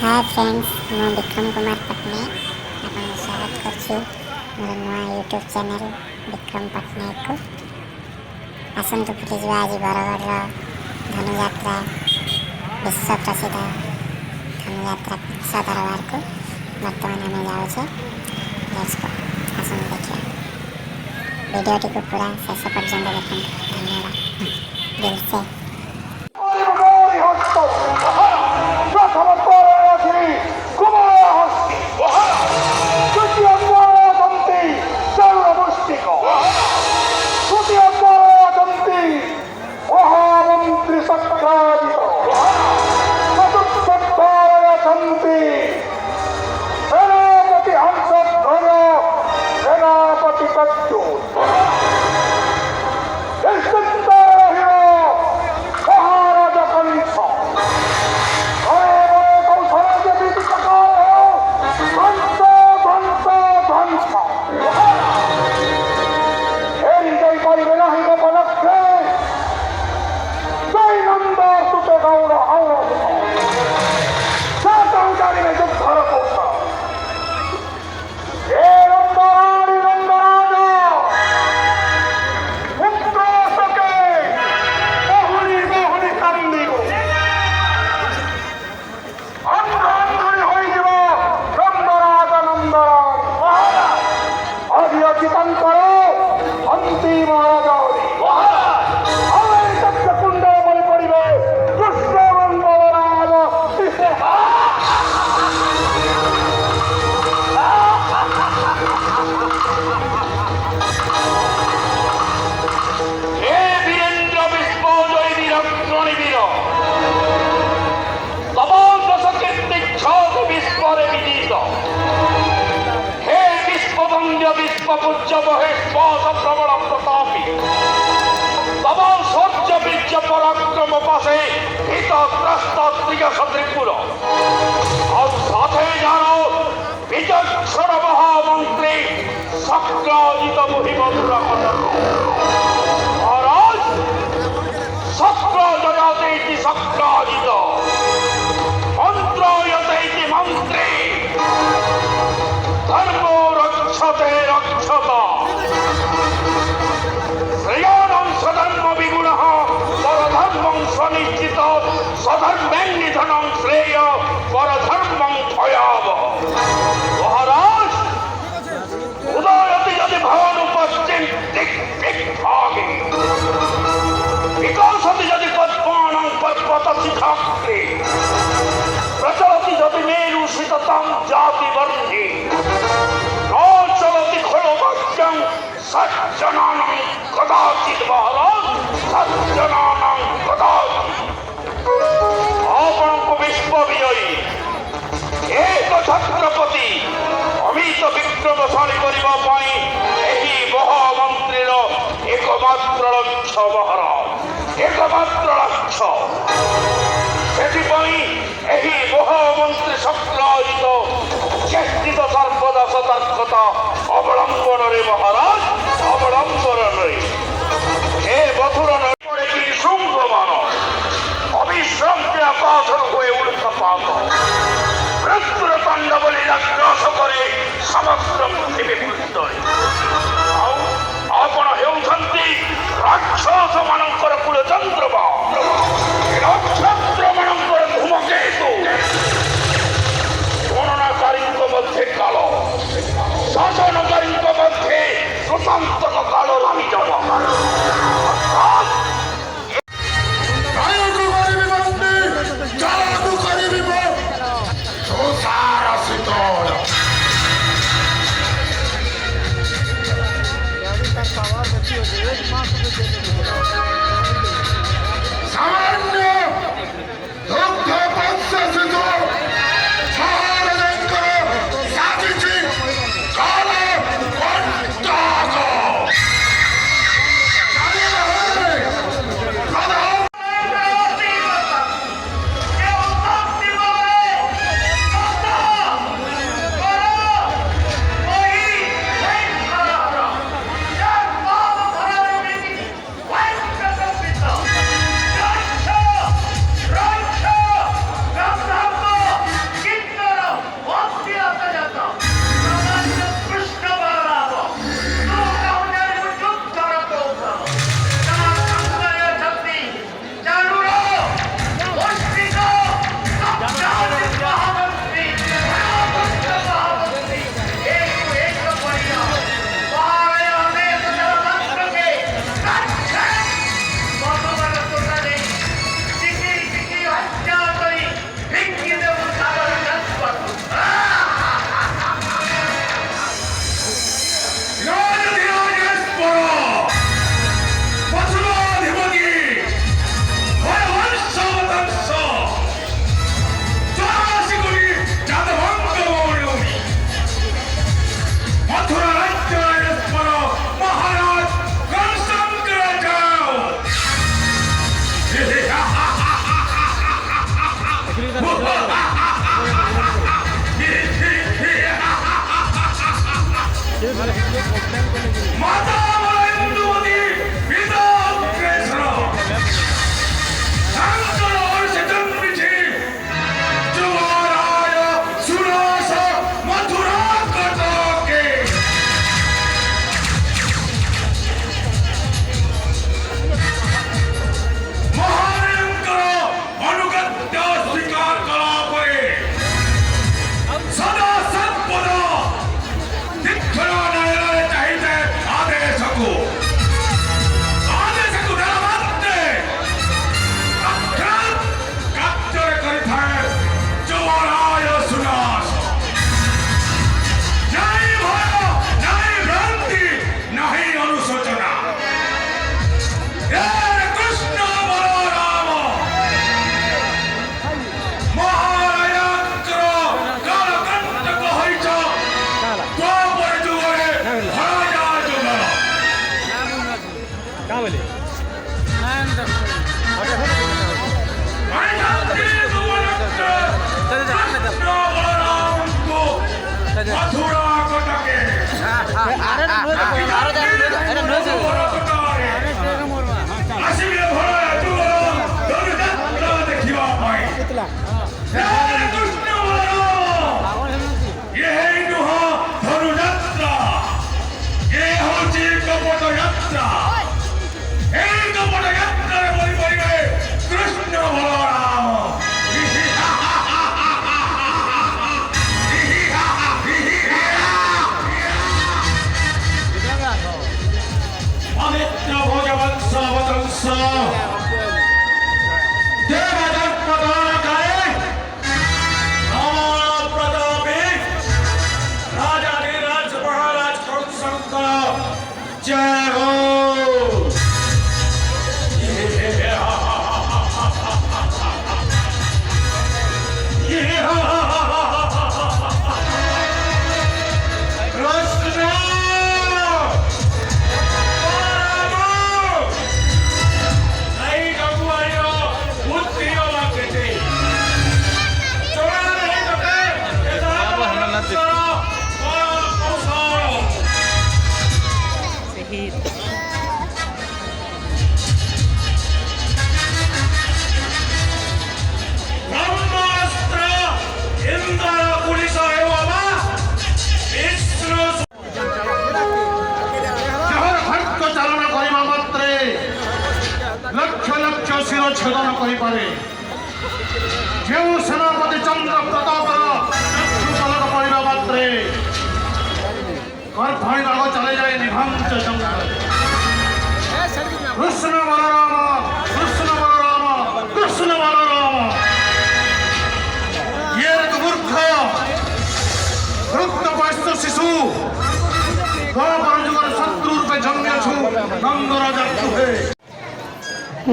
Hi friends, मैं विक्रम कुमार पटनायक आपको स्वागत करछु मोर नया यूट्यूब चैनल विक्रम पटनायक को। आसंतु फुटी आज बरगढ़ धनुयात्रा विश्व प्रसिद्ध धनुयात्रा कुत्सा दरबार को बर्तमान आम जाऊे। आसंतु देखिए वीडियोटी को पूरा शेष पर्यंत देखते। धन्यवाद दिल से। पराक्रम पासे त्रिपुर और साथे जानो विचक्षण महामंत्री सक्राजित मुहिमधुरा महाराज सक्राजयाते सक्राजित मंत्रायते मंत्री धर्मो रक्षते रक्षता श्रेयानं सधर्म विगुणः परधर्मं स्वनिश्चित सधर्मेण निधनं श्रेय परधर्मं भयावह। महाराज उदयति यदि भवन पश्चिम दिग्भागे विकासति यदि पद्मानां पर्वतशिखाग्रे प्रचलति यदि मेरुशिततां जातिवर्णे न चलति खलु वाक्यं सज्जनानां कदाचित्। महाराज सज्जनानां कदाचित् आपणको विश्वविजयी एक छत्रपति अमित विक्रमशाली करबा पई एही महामंत्रीर एकमात्र लक्ष्य। महाराज एकमात्र लक्ष्य सेथिपई एही महामंत्री सक्राजित चेष्टित सर्वदा सतर्कता अवलंबन रे। महाराज अवलंबन रे हे मथुर पड़े कि शुंभमान अविश्राम के आकाश हुए उल्कापात मृत्युर तांडवली ग्रास करे समग्र पृथ्वी पृष्ठरे आपण हेउछंती राक्षस मानकर कुल चंद्रमा नक्षत्र मानकर धूमकेतु गणनाकारी मध्य काल शासनकारी मध्य सुशांतक काल रविजन कहाँ बोले कृष्ण बलराम पवित्र भोजवंश वंश देवदत्तदानकारे रामायण प्रतापे राजाधिराज महाराज कंसंका जय हो छेदन करें जो सेनापति चंद्र प्रताप पलक पड़ा मात्रे गर्भाणी भाग चले जाए निघांत जंगल कृष्ण बलराम कृष्ण बलराम कृष्ण बलराम ये मूर्ख वृत्तवयस्क शिशु युगर शत्रु रूपे जन्मे छु नंदराजा तुहे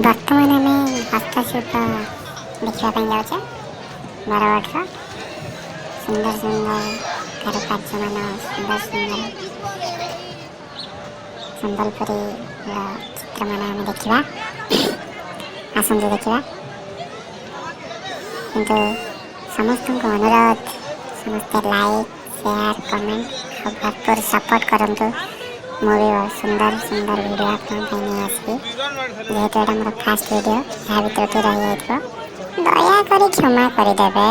बर्तमान आम हस्तशिल्प देखा जाऊे बरगढ़ सुंदर सुंदर कारुकार्य मान सुंदर सुंदर संबलपुरी चित्र मान आम देखा आसतु देखा किंतु समस्त अनुरोध समस्ते लाइक शेयर कमेंट और भरपूर सपोर्ट करंतु मु भी सुंदर सुंदर वीडियो नहीं आसबी जेहेतु एटा मोर फास्ट वीडियो या भर रही दया करी क्षमा करदेवे।